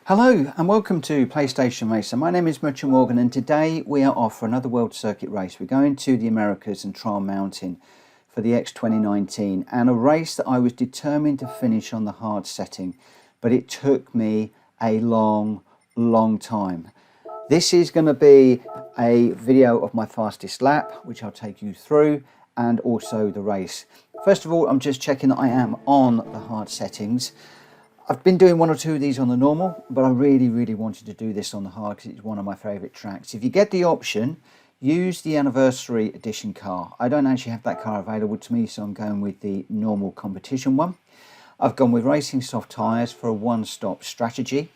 Hello and welcome to PlayStation Racer. My name is Mitchell Morgan and today we are off for another World Circuit race. We're going to the Americas and Trial Mountain for the X2019, and a race that I was determined to finish on the hard setting, but it took me a long time. This is going to be a video of my fastest lap, which I'll take you through, and also the race. First of all, I'm just checking that I am on the hard settings. I've been doing one or two of these on the normal, but I really wanted to do this on the hard because it's one of my favourite tracks. If you get the option, use the anniversary edition car. I don't actually have that car available to me, so I'm going with the normal competition one. I've gone with racing soft tyres for a one-stop strategy.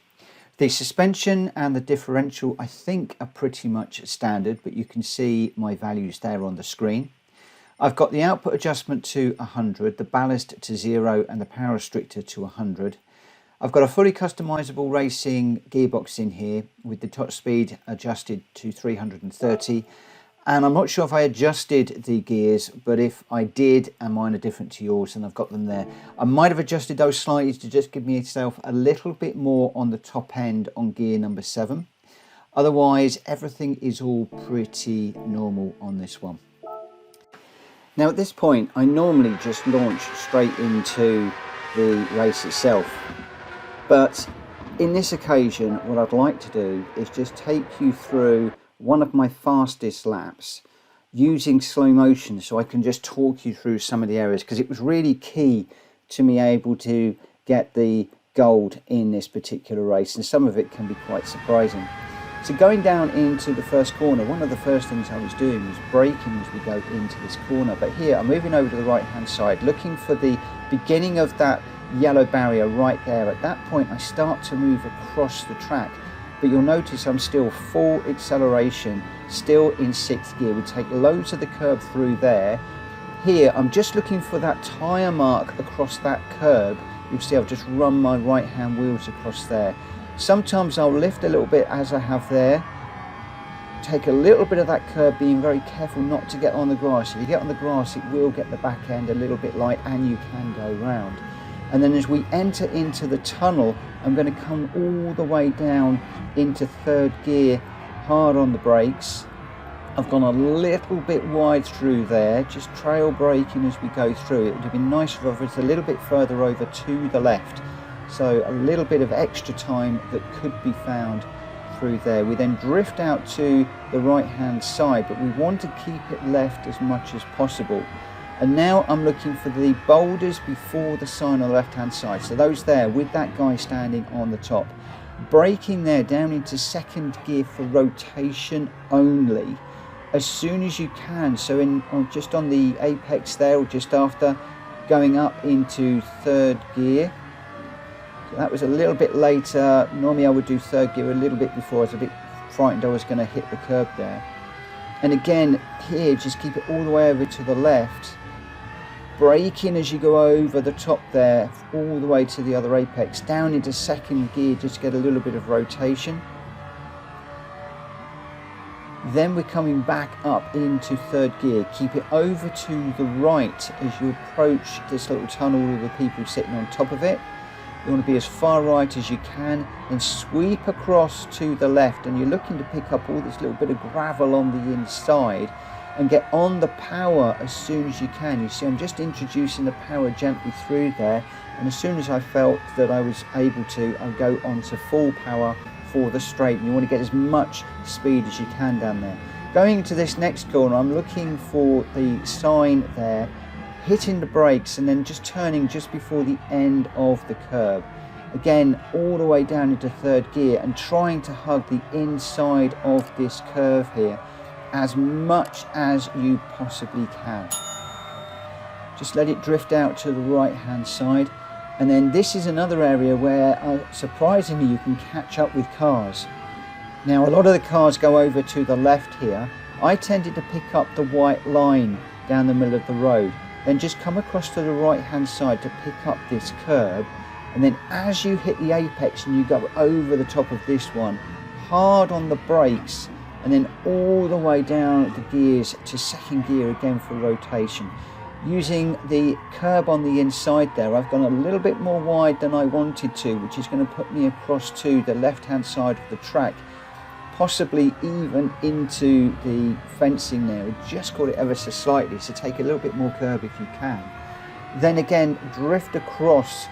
The suspension and the differential I think are pretty much standard, but you can see my values there on the screen. I've got the output adjustment to 100, the ballast to 0 and the power restrictor to 100. I've got a fully customizable racing gearbox in here with the top speed adjusted to 330, and I'm not sure if I adjusted the gears, but if I did and mine are different to yours, and I've got them there, I might have adjusted those slightly to just give myself a little bit more on the top end on gear number 7. Otherwise everything is all pretty normal on this one. Now at this point I normally just launch straight into the race itself. But in this occasion, what I'd like to do is just take you through one of my fastest laps using slow motion, so I can just talk you through some of the areas, because it was really key to me able to get the gold in this particular race, and some of it can be quite surprising. So going down into the first corner, one of the first things I was doing was braking as we go into this corner. But here I'm moving over to the right hand side, looking for the beginning of that yellow barrier right there. At that point I start to move across the track, but you'll notice I'm still full acceleration, still in 6th gear. We take loads of the curb through there. Here I'm just looking for that tyre mark across that curb. You'll see I've just run my right hand wheels across there. Sometimes I'll lift a little bit as I have there, take a little bit of that curb, being very careful not to get on the grass. If you get on the grass it will get the back end a little bit light and you can go round. And then as we enter into the tunnel, I'm going to come all the way down into 3rd gear, hard on the brakes. I've gone a little bit wide through there, just trail braking as we go through. It would have been nicer if it's a little bit further over to the left. So a little bit of extra time that could be found through there. We then drift out to the right hand side, but we want to keep it left as much as possible. And now I'm looking for the boulders before the sign on the left hand side, so those there with that guy standing on the top. Braking there down into 2nd gear for rotation only as soon as you can, so just on the apex there, or just after, going up into 3rd gear. So that was a little bit later. Normally I would do 3rd gear a little bit before. I was a bit frightened I was going to hit the curb there. And again here, just keep it all the way over to the left, braking as you go over the top there, all the way to the other apex, down into 2nd gear, just to get a little bit of rotation. Then we're coming back up into 3rd gear. Keep it over to the right as you approach this little tunnel with the people sitting on top of it. You want to be as far right as you can, and sweep across to the left, and you're looking to pick up all this little bit of gravel on the inside and get on the power as soon as you can. You see I'm just introducing the power gently through there, and as soon as I felt that I was able to, I'll go on to full power for the straight, and you want to get as much speed as you can down there. Going into this next corner, I'm looking for the sign there, hitting the brakes and then just turning just before the end of the curb. Again, all the way down into 3rd gear and trying to hug the inside of this curve here as much as you possibly can. Just let it drift out to the right hand side, and then this is another area where surprisingly you can catch up with cars. Now a lot of the cars go over to the left here. I tended to pick up the white line down the middle of the road, then just come across to the right hand side to pick up this curb, and then as you hit the apex and you go over the top of this one, hard on the brakes, and then all the way down the gears to 2nd gear again for rotation. using the curb on the inside there. I've gone a little bit more wide than I wanted to, which is going to put me across to the left hand side of the track, possibly even into the fencing there. Just caught it ever so slightly, so take a little bit more curb if you can. Then again, drift across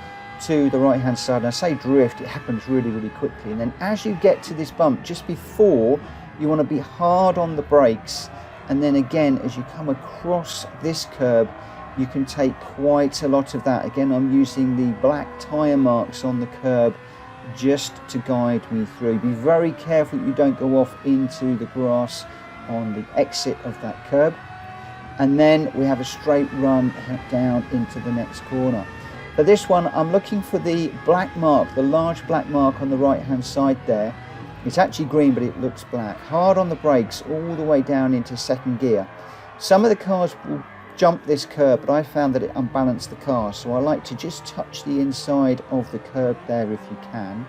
to the right hand side. And I say drift, it happens really, really quickly. And then as you get to this bump, just before, you want to be hard on the brakes. And then again, as you come across this curb, you can take quite a lot of that. Again, I'm using the black tyre marks on the curb just to guide me through. Be very careful that you don't go off into the grass on the exit of that curb. And then we have a straight run down into the next corner. For this one, I'm looking for the black mark, the large black mark on the right hand side there. It's actually green, but it looks black. Hard on the brakes all the way down into second gear. Some of the cars will jump this curb, but I found that it unbalanced the car, so I like to just touch the inside of the curb there if you can.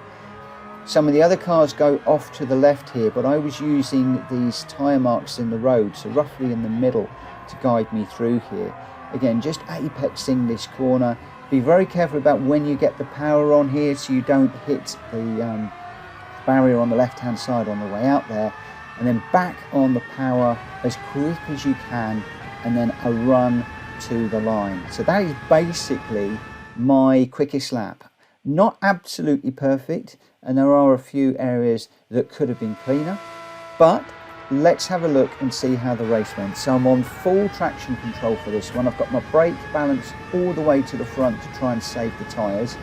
Some of the other cars go off to the left here, but I was using these tyre marks in the road, so roughly in the middle, to guide me through here. Again, just apexing this corner. Be very careful about when you get the power on here, so you don't hit the barrier on the left hand side on the way out there, and then back on the power as quick as you can, and then a run to the line. So that is basically my quickest lap. Not absolutely perfect, and there are a few areas that could have been cleaner, but let's have a look and see how the race went. So I'm on full traction control for this one. I've got my brake balance all the way to the front to try and save the tyres,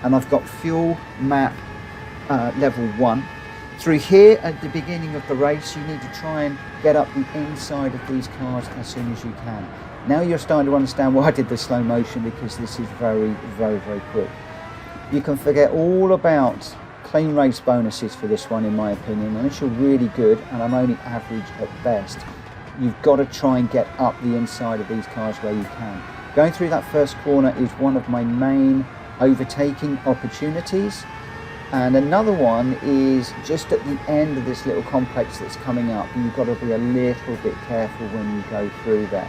and I've got fuel map level 1. Through here at the beginning of the race, you need to try and get up the inside of these cars as soon as you can. Now you're starting to understand why I did the slow motion, because this is very, very, very quick. You can forget all about clean race bonuses for this one, in my opinion, unless you're really good, and I'm only average at best. You've got to try and get up the inside of these cars where you can. Going through that first corner is one of my main overtaking opportunities. And another one is just at the end of this little complex that's coming up, and you've got to be a little bit careful when you go through there.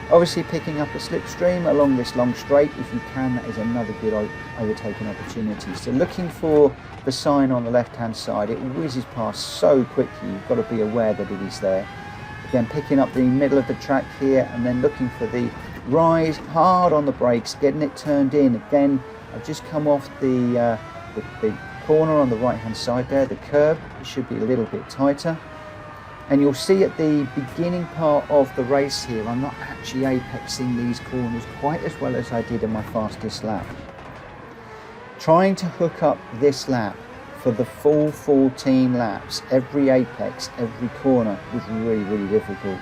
Obviously picking up a slipstream along this long straight, if you can, that is another good overtaking opportunity. So looking for the sign on the left hand side, it whizzes past so quickly, you've got to be aware that it is there. Again, picking up the middle of the track here, and then looking for the rise, hard on the brakes, getting it turned in. Again, I've just come off the corner on the right hand side there, the curb. It should be a little bit tighter, and you'll see at the beginning part of the race here, I'm not actually apexing these corners quite as well as I did in my fastest lap. Trying to hook up this lap for the full 14 laps, every apex, every corner, was really, really difficult.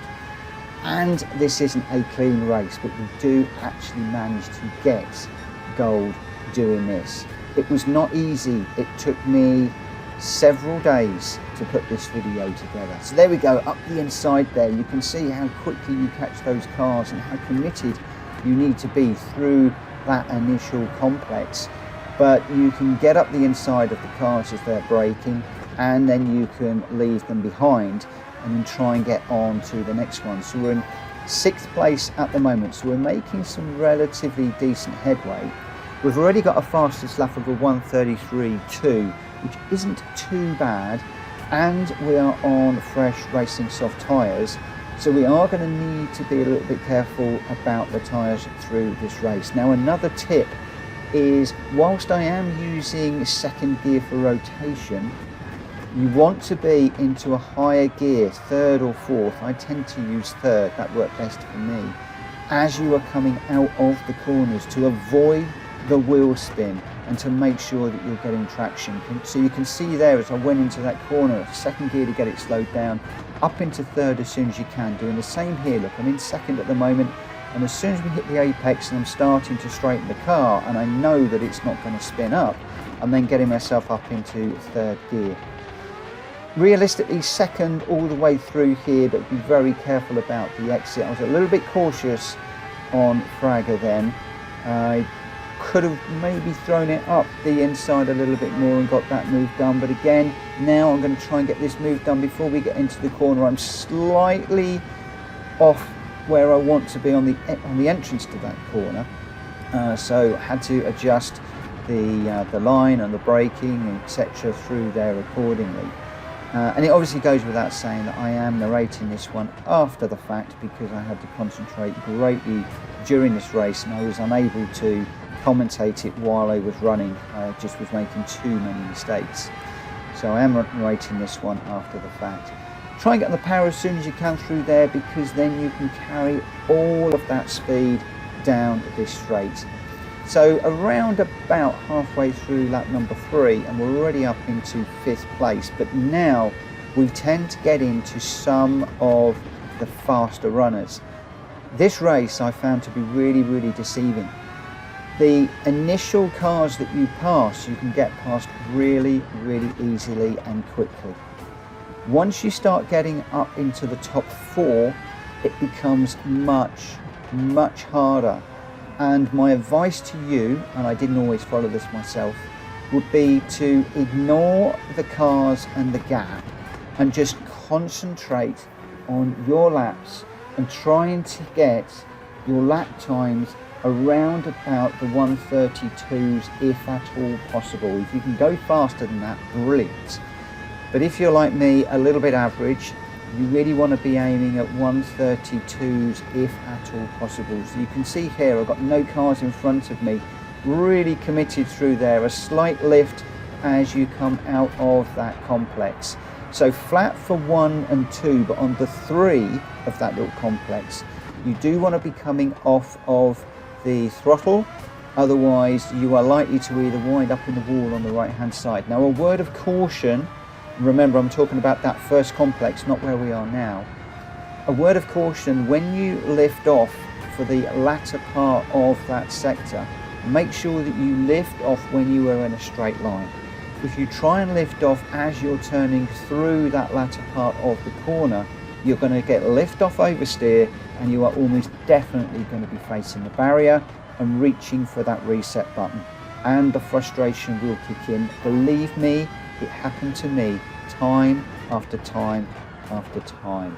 And this isn't a clean race, but we do actually manage to get gold doing this. It was not easy. It took me several days to put this video together. So there we go, up the inside there, you can see how quickly you catch those cars and how committed you need to be through that initial complex. But you can get up the inside of the cars as they're braking, and then you can leave them behind and then try and get on to the next one. So we're in 6th place at the moment, so we're making some relatively decent headway. We've already got a fastest lap of a 1:33.2, which isn't too bad, and we are on fresh racing soft tyres, so we are going to need to be a little bit careful about the tyres through this race. Now, another tip is, whilst I am using second gear for rotation, you want to be into a higher gear, 3rd or 4th. I tend to use 3rd, that worked best for me, as you are coming out of the corners, to avoid the wheel spin and to make sure that you're getting traction. So you can see there, as I went into that corner, 2nd gear to get it slowed down, up into 3rd as soon as you can, doing the same here. Look, I'm in 2nd at the moment, and as soon as we hit the apex and I'm starting to straighten the car and I know that it's not going to spin up, I'm then getting myself up into 3rd gear. Realistically 2nd all the way through here, but be very careful about the exit. I was a little bit cautious on Fragger then. I could have maybe thrown it up the inside a little bit more and got that move done, but again, now I'm going to try and get this move done before we get into the corner. I'm slightly off where I want to be on the entrance to that corner. So had to adjust the line and the braking, etc., through there accordingly. And it obviously goes without saying that I am narrating this one after the fact, because I had to concentrate greatly during this race and I was unable to commentate it while I was running. I just was making too many mistakes. So I am narrating this one after the fact. Try and get the power as soon as you can through there, because then you can carry all of that speed down this straight. So around about halfway through lap number 3, and we're already up into 5th place, but now we tend to get into some of the faster runners. This race I found to be really deceiving. The initial cars that you pass, you can get past really easily and quickly. Once you start getting up into the top 4, it becomes much harder. And my advice to you, and I didn't always follow this myself, would be to ignore the cars and the gap and just concentrate on your laps and trying to get your lap times around about the 132s if at all possible. If you can go faster than that, brilliant. But if you're like me, a little bit average, you really want to be aiming at 132s if at all possible. So you can see here I've got no cars in front of me, really committed through there, a slight lift as you come out of that complex. So flat for 1 and 2, but on the 3 of that little complex, you do want to be coming off of the throttle, otherwise you are likely to either wind up in the wall on the right hand side. Now a word of caution, remember I'm talking about that first complex, not where we are now. A word of caution, when you lift off for the latter part of that sector, make sure that you lift off when you are in a straight line. If you try and lift off as you're turning through that latter part of the corner, you're going to get lift off oversteer and you are almost definitely going to be facing the barrier and reaching for that reset button, and the frustration will kick in. Believe me, it happened to me time after time after time.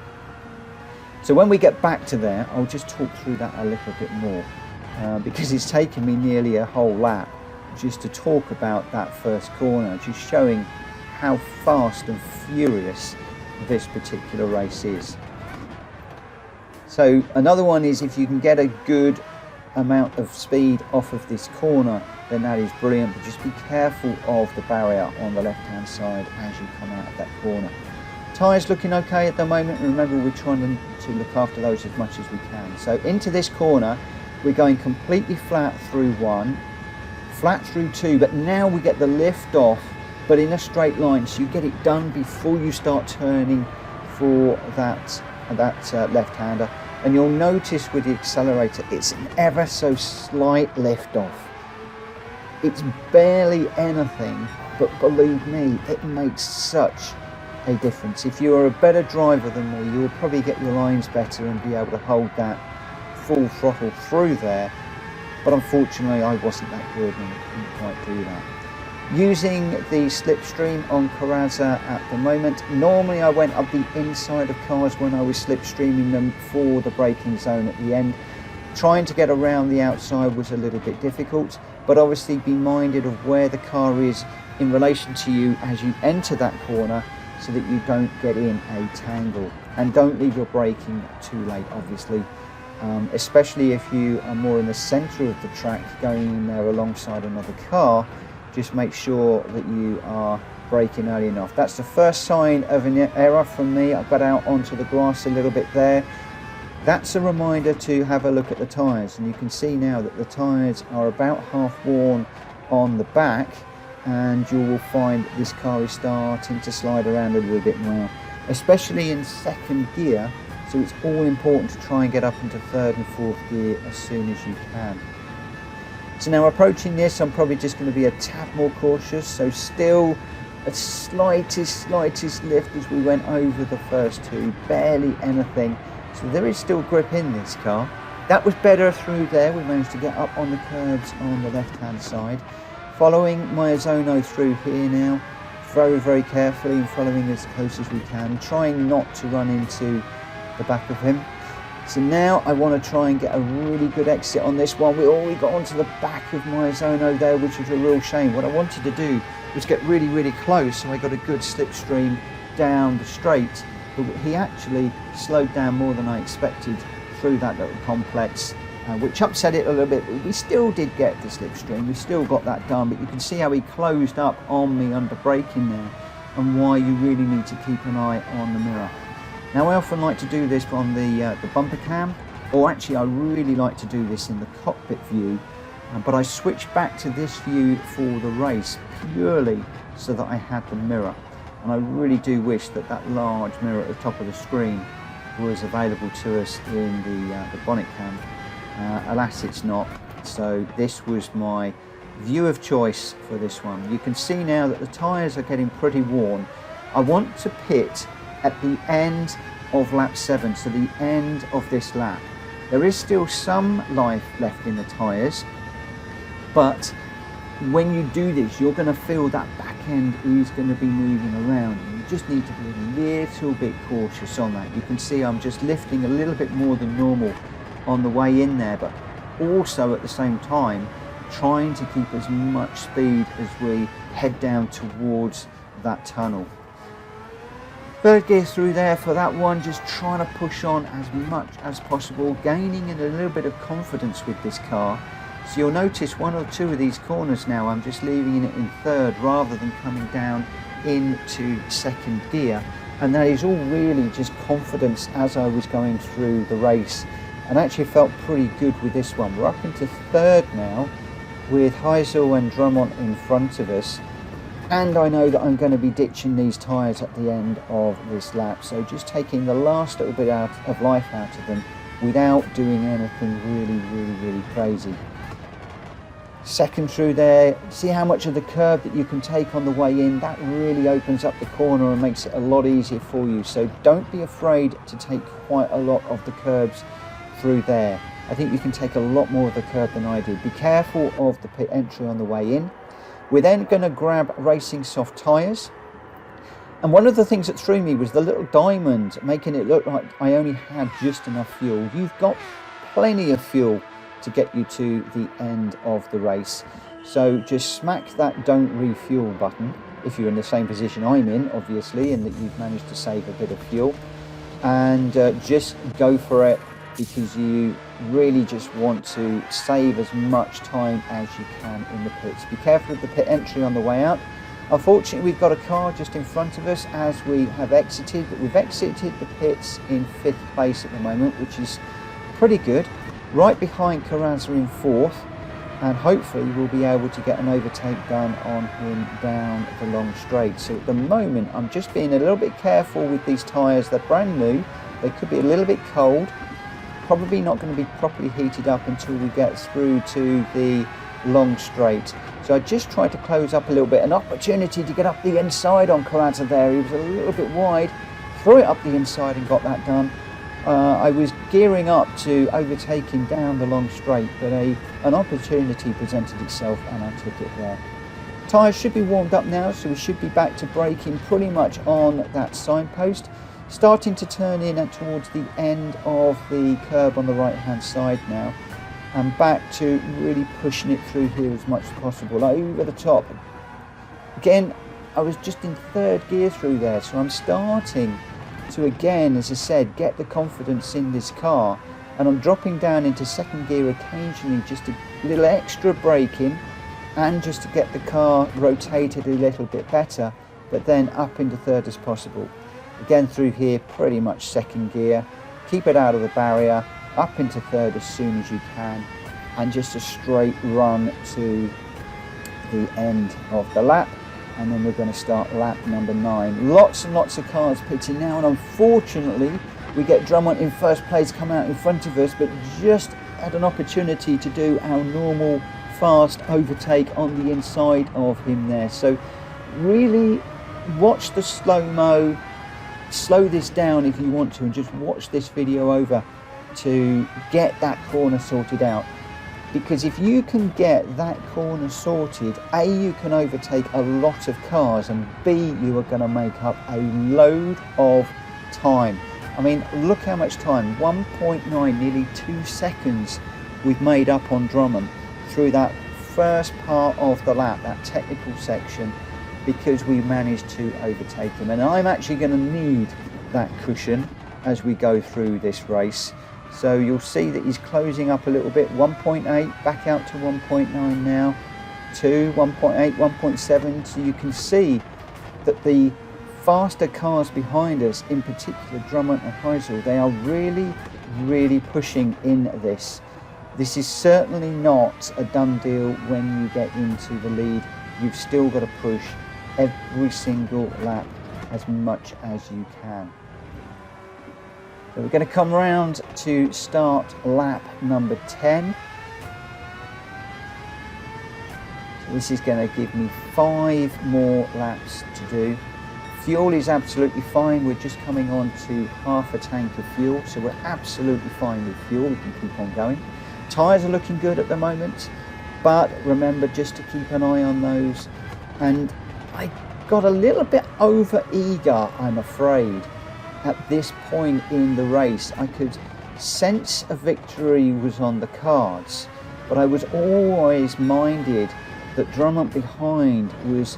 So when we get back to there, I'll just talk through that a little bit more, because it's taken me nearly a whole lap just to talk about that first corner, just showing how fast and furious this particular race is. So another one is, if you can get a good amount of speed off of this corner, then that is brilliant, but just be careful of the barrier on the left hand side as you come out of that corner. Tyres looking okay at the moment, and remember we're trying to look after those as much as we can. So into this corner we're going completely flat through 1, flat through 2, but now we get the lift off but in a straight line, so you get it done before you start turning for that left-hander. And you'll notice with the accelerator it's an ever so slight lift off. It's barely anything, but believe me, it makes such a difference. If you are a better driver than me, you'll probably get your lines better and be able to hold that full throttle through there, but unfortunately I wasn't that good and couldn't quite do that. Using the slipstream on Carrazza at the moment, normally I went up the inside of cars when I was slipstreaming them for the braking zone at the end. Trying to get around the outside was a little bit difficult, but obviously be minded of where the car is in relation to you as you enter that corner, so that you don't get in a tangle, and don't leave your braking too late, obviously, especially if you are more in the center of the track going in there alongside another car. Just make sure that you are braking early enough. That's the first sign of an error from me. I got out onto the grass a little bit there. That's a reminder to have a look at the tyres, and you can see now that the tyres are about half worn on the back, and you will find that this car is starting to slide around a little bit now, especially in second gear. So it's all important to try and get up into third and fourth gear as soon as you can. So now approaching this, I'm probably just going to be a tad more cautious, so still a slightest lift as we went over the first two, barely anything. So there is still grip in this car. That was better through there. We managed to get up on the curbs on the left hand side. Following my Ozono through here now, very carefully, and following as close as we can, trying not to run into the back of him. So now I want to try and get a really good exit on this one. We already got onto the back of my zono there, which was a real shame. What I wanted to do was get really close, so I got a good slipstream down the straight. But he actually slowed down more than I expected through that little complex, which upset it a little bit. But we still did get the slipstream, we still got that done, but you can see how he closed up on me under braking there, and why you really need to keep an eye on the mirror. Now I often like to do this on the bumper cam, or actually I really like to do this in the cockpit view, but I switched back to this view for the race purely so that I had the mirror. And I really do wish that that large mirror at the top of the screen was available to us in the bonnet cam. Alas, it's not. So this was my view of choice for this one. You can see now that the tyres are getting pretty worn. I want to pit at the end of lap 7, so the end of this lap. There is still some life left in the tyres, but when you do this, you're going to feel that back end is going to be moving around. You just need to be a little bit cautious on that. You can see I'm just lifting a little bit more than normal on the way in there, but also at the same time trying to keep as much speed as we head down towards that tunnel. Third gear through there for that one, just trying to push on as much as possible, gaining in a little bit of confidence with this car. So you'll notice one or two of these corners now I'm just leaving it in third rather than coming down into second gear, and that is all really just confidence as I was going through the race, and actually felt pretty good with this one. We're up into third now with Heisel and Drummond in front of us, and I know that I'm going to be ditching these tyres at the end of this lap, so just taking the last little bit of life out of them without doing anything really crazy. Second through there, see how much of the curb that you can take on the way in. That really opens up the corner and makes it a lot easier for you, so don't be afraid to take quite a lot of the curbs through there. I think you can take a lot more of the curb than I did. Be careful of the pit entry on the way in. We're then going to grab racing soft tyres, and one of the things that threw me was the little diamond, making it look like I only had just enough fuel. You've got plenty of fuel to get you to the end of the race, so just smack that don't refuel button if you're in the same position I'm in, obviously, and that you've managed to save a bit of fuel, and just go for it, because you really just want to save as much time as you can in the pits. Be careful of the pit entry on the way out. Unfortunately, we've got a car just in front of us as we have exited, but we've exited the pits in 5th place at the moment, which is pretty good. Right behind Carrazza in 4th, and hopefully we'll be able to get an overtake done on him down the long straight. So at the moment I'm just being a little bit careful with these tyres. They're brand new, they could be a little bit cold, probably not going to be properly heated up until we get through to the long straight. So I just tried to close up a little bit, an opportunity to get up the inside on Carrazza there. He was a little bit wide, threw it up the inside and got that done. I was gearing up to overtake him down the long straight, but an opportunity presented itself and I took it there. Tyres should be warmed up now, so we should be back to braking pretty much on that signpost. Starting to turn in towards the end of the curb on the right hand side now, and back to really pushing it through here as much as possible, over the top. Again, I was just in 3rd gear through there, so I'm starting to, again, as I said, get the confidence in this car, and I'm dropping down into 2nd gear occasionally, just a little extra braking and just to get the car rotated a little bit better, but then up into 3rd as possible. Again through here, pretty much 2nd gear, keep it out of the barrier, up into 3rd as soon as you can, and just a straight run to the end of the lap, and then we're going to start lap number 9. Lots and lots of cars pitting now, and unfortunately we get Drummond in 1st place come out in front of us, but just had an opportunity to do our normal fast overtake on the inside of him there. So really watch the slow-mo, slow this down if you want to, and just watch this video over to get that corner sorted out, because if you can get that corner sorted, A, you can overtake a lot of cars, and B, you are going to make up a load of time. I mean, look how much time, 1.9, nearly 2 seconds we've made up on Drummond through that first part of the lap, that technical section, because we managed to overtake him. And I'm actually going to need that cushion as we go through this race. So you'll see that he's closing up a little bit, 1.8, back out to 1.9 now, 2, 1.8, 1.7. So you can see that the faster cars behind us, in particular Drummond and Heisel, they are really pushing in this. This is certainly not a done deal when you get into the lead. You've still got to push every single lap as much as you can. So we're going to come round to start lap number 10. So this is going to give me 5 more laps to do. Fuel is absolutely fine. We're just coming on to half a tank of fuel, so we're absolutely fine with fuel. We can keep on going. Tyres are looking good at the moment, but remember just to keep an eye on those. And I got a little bit over eager, I'm afraid, at this point in the race. I could sense a victory was on the cards, but I was always minded that Drummond behind was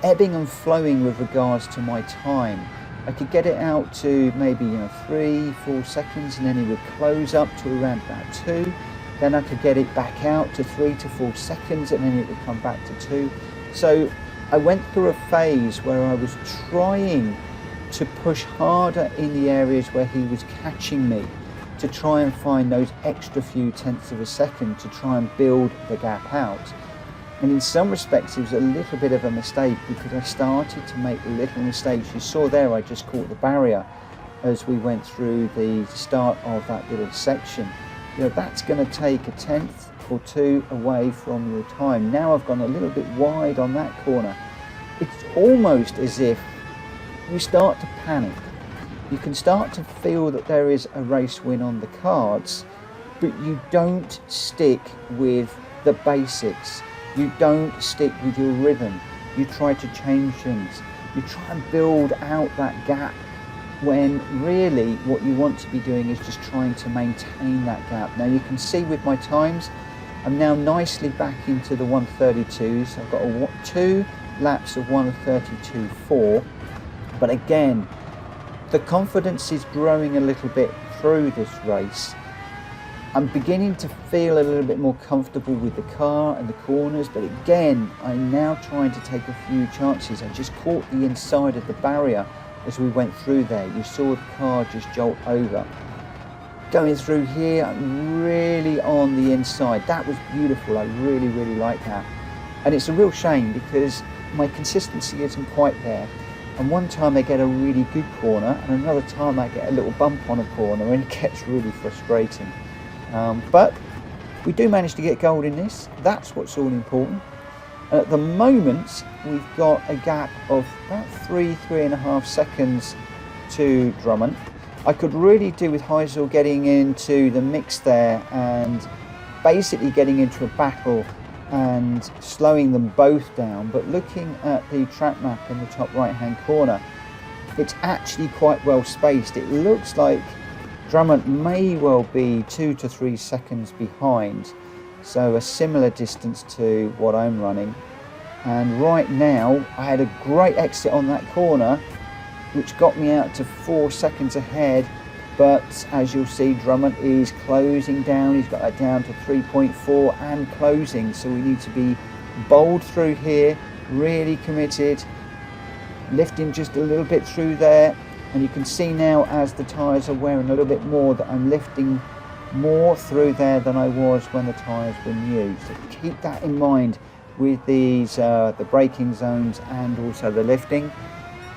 ebbing and flowing with regards to my time. I could get it out to maybe 3-4 seconds, and then he would close up to around about 2. Then I could get it back out to 3 to 4 seconds, and then it would come back to 2. So I went through a phase where I was trying to push harder in the areas where he was catching me, to try and find those extra few tenths of a second to try and build the gap out. And in some respects it was a little bit of a mistake, because I started to make little mistakes. You saw there I just caught the barrier as we went through the start of that little section. That's going to take a tenth or 2 away from your time. Now I've gone a little bit wide on that corner. It's almost as if you start to panic. You can start to feel that there is a race win on the cards, but you don't stick with the basics. You don't stick with your rhythm. You try to change things. You try and build out that gap, when really what you want to be doing is just trying to maintain that gap. Now you can see with my times, I'm now nicely back into the 132s. I've got 2 laps of 132.4, but again, the confidence is growing a little bit through this race. I'm beginning to feel a little bit more comfortable with the car and the corners, but again, I'm now trying to take a few chances. I just caught the inside of the barrier as we went through there. You saw the car just jolt over. Going through here, I'm really on the inside. That was beautiful. I really like that. And it's a real shame because my consistency isn't quite there. And one time I get a really good corner, and another time I get a little bump on a corner, and it gets really frustrating. But we do manage to get gold in this. That's what's all important. At the moment, we've got a gap of about 3.5 seconds to Drummond. I could really do with Heisel getting into the mix there and basically getting into a battle and slowing them both down. But looking at the track map in the top right hand corner, it's actually quite well spaced. It looks like Drummond may well be 2 to 3 seconds behind, so a similar distance to what I'm running. And right now I had a great exit on that corner, which got me out to 4 seconds ahead, but as you'll see, Drummond is closing down. He's got that down to 3.4 and closing, so we need to be bold through here, really committed, lifting just a little bit through there. And you can see now as the tyres are wearing a little bit more that I'm lifting more through there than I was when the tyres were new. So keep that in mind with these the braking zones and also the lifting.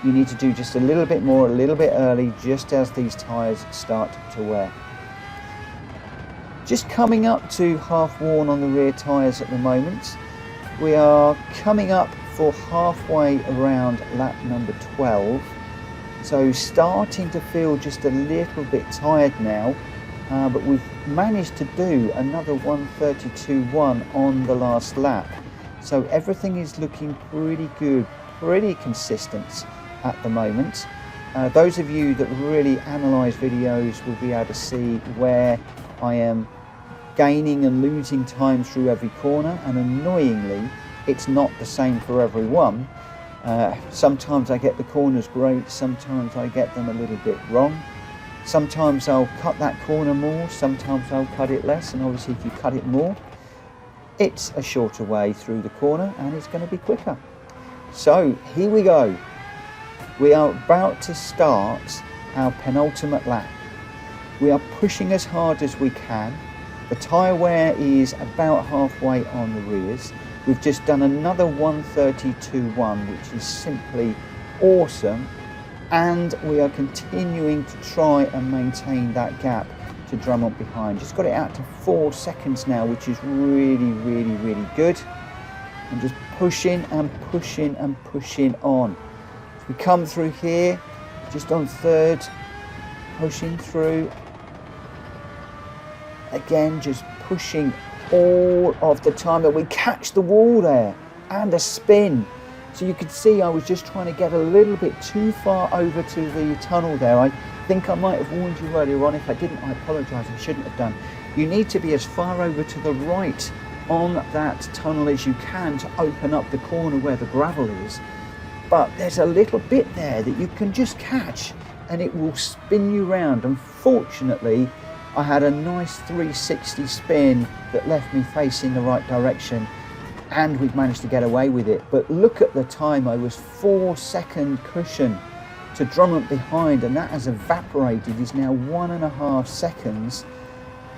You need to do just a little bit more, a little bit early, just as these tyres start to wear. Just coming up to half worn on the rear tyres at the moment. We are coming up for halfway around lap number 12. So starting to feel just a little bit tired now, but we've managed to do another 132.1 on the last lap. So everything is looking pretty good, pretty consistent at the moment. Those of you that really analyse videos will be able to see where I am gaining and losing time through every corner, and annoyingly it's not the same for everyone. Sometimes I get the corners great, sometimes I get them a little bit wrong. Sometimes I'll cut that corner more, sometimes I'll cut it less, and obviously if you cut it more, it's a shorter way through the corner and it's going to be quicker. So here we go. We are about to start our penultimate lap. We are pushing as hard as we can. The tyre wear is about halfway on the rears. We've just done another 1:32.1, which is simply awesome. And we are continuing to try and maintain that gap to Drummond behind. Just got it out to 4 seconds now, which is really, really, really good. And just pushing and pushing and pushing on. As we come through here, just on third, pushing through. Again, just pushing all of the time, that we catch the wall there and a spin. So you could see I was just trying to get a little bit too far over to the tunnel there. I think I might have warned you earlier on. If I didn't, I apologise, I shouldn't have done. You need to be as far over to the right on that tunnel as you can to open up the corner where the gravel is. But there's a little bit there that you can just catch and it will spin you round. Unfortunately, I had a nice 360 spin that left me facing the right direction, and we've managed to get away with it. But look at the time, I was 4-second cushion to Drummond behind, and that has evaporated. Is now 1.5 seconds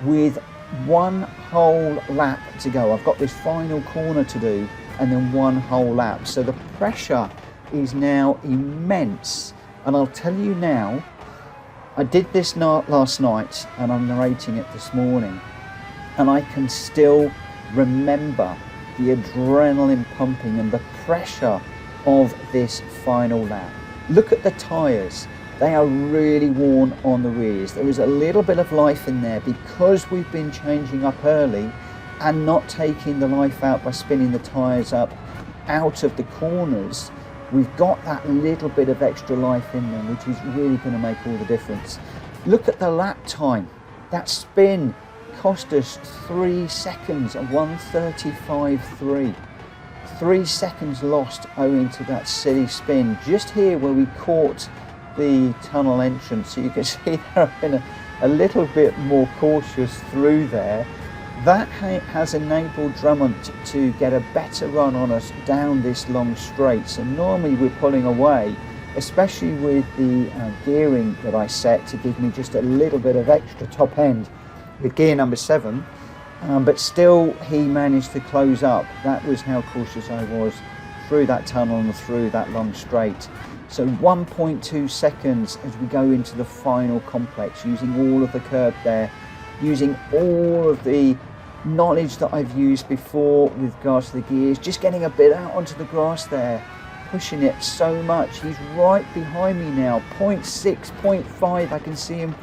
with one whole lap to go. I've got this final corner to do and then one whole lap. So the pressure is now immense. And I'll tell you now, I did this last night and I'm narrating it this morning, and I can still remember the adrenaline pumping and the pressure of this final lap. Look at the tyres. They are really worn on the rears. There is a little bit of life in there because we've been changing up early and not taking the life out by spinning the tyres up out of the corners. We've got that little bit of extra life in them, which is really going to make all the difference. Look at the lap time. That spin cost us 3 seconds, a 1:35.3. 3 seconds lost owing to that silly spin just here where we caught the tunnel entrance. So you can see there I've been a little bit more cautious through there. That has enabled Drummond to get a better run on us down this long straight. So normally we're pulling away, especially with the gearing that I set to give me just a little bit of extra top end with gear number 7. But still he managed to close up. That was how cautious I was through that tunnel and through that long straight. So 1.2 seconds as we go into the final complex, using all of the curb there, using all of the knowledge that I've used before with regards to the gears, just getting a bit out onto the grass there, pushing it so much. He's right behind me now, 0.6, 0.5, I can see him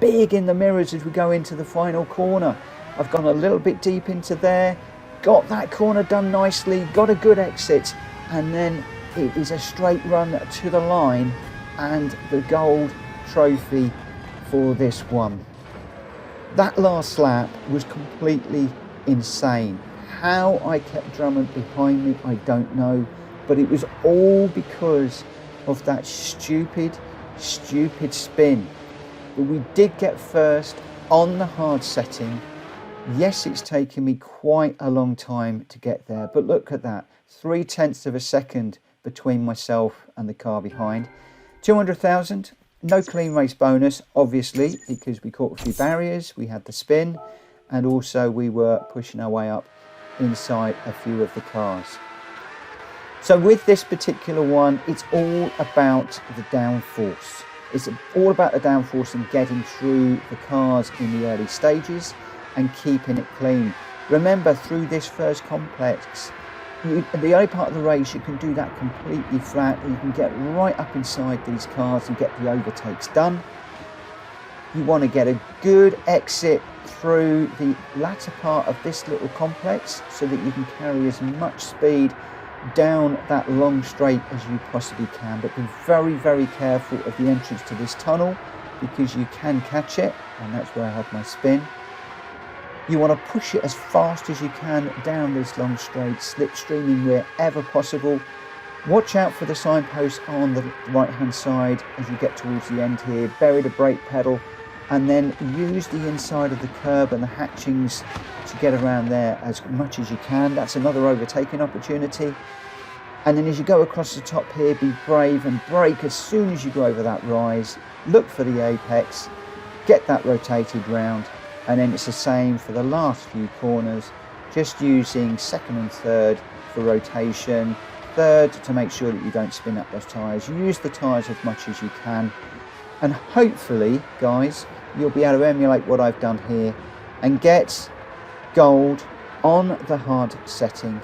big in the mirrors as we go into the final corner. I've gone a little bit deep into there, got that corner done nicely, got a good exit, and then it is a straight run to the line and the gold trophy for this one. That last lap was completely insane. How I kept Drummond behind me, I don't know, but it was all because of that stupid spin. But we did get first on the hard setting. Yes, it's taken me quite a long time to get there, but look at that, 0.3 of a second between myself and the car behind. 200,000. No clean race bonus, obviously, because we caught a few barriers, we had the spin, and also we were pushing our way up inside a few of the cars. So with this particular one, it's all about the downforce. It's all about the downforce and getting through the cars in the early stages and keeping it clean. Remember, through this first complex, the early part of the race, you can do that completely flat. You can get right up inside these cars and get the overtakes done. You want to get a good exit through the latter part of this little complex so that you can carry as much speed down that long straight as you possibly can, but be very, very careful of the entrance to this tunnel because you can catch it, and that's where I have my spin. You want to push it as fast as you can down this long straight, slipstreaming wherever possible. Watch out for the signpost on the right hand side as you get towards the end here. Bury the brake pedal and then use the inside of the curb and the hatchings to get around there as much as you can. That's another overtaking opportunity. And then as you go across the top here, be brave and brake as soon as you go over that rise. Look for the apex, get that rotated round, and then it's the same for the last few corners, just using second and third for rotation, third to make sure that you don't spin up those tyres. Use the tyres as much as you can, and hopefully, guys, you'll be able to emulate what I've done here and get gold on the hard setting.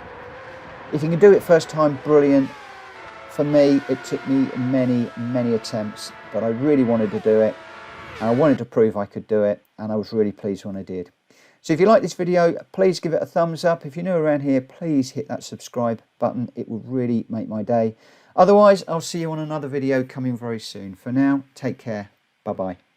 If you can do it first time, brilliant. For me, it took me many attempts, but I really wanted to do it. And I wanted to prove I could do it, and I was really pleased when I did. So if you like this video, please give it a thumbs up. If you're new around here, please hit that subscribe button. It will really make my day. Otherwise, I'll see you on another video coming very soon. For now, take care. Bye-bye.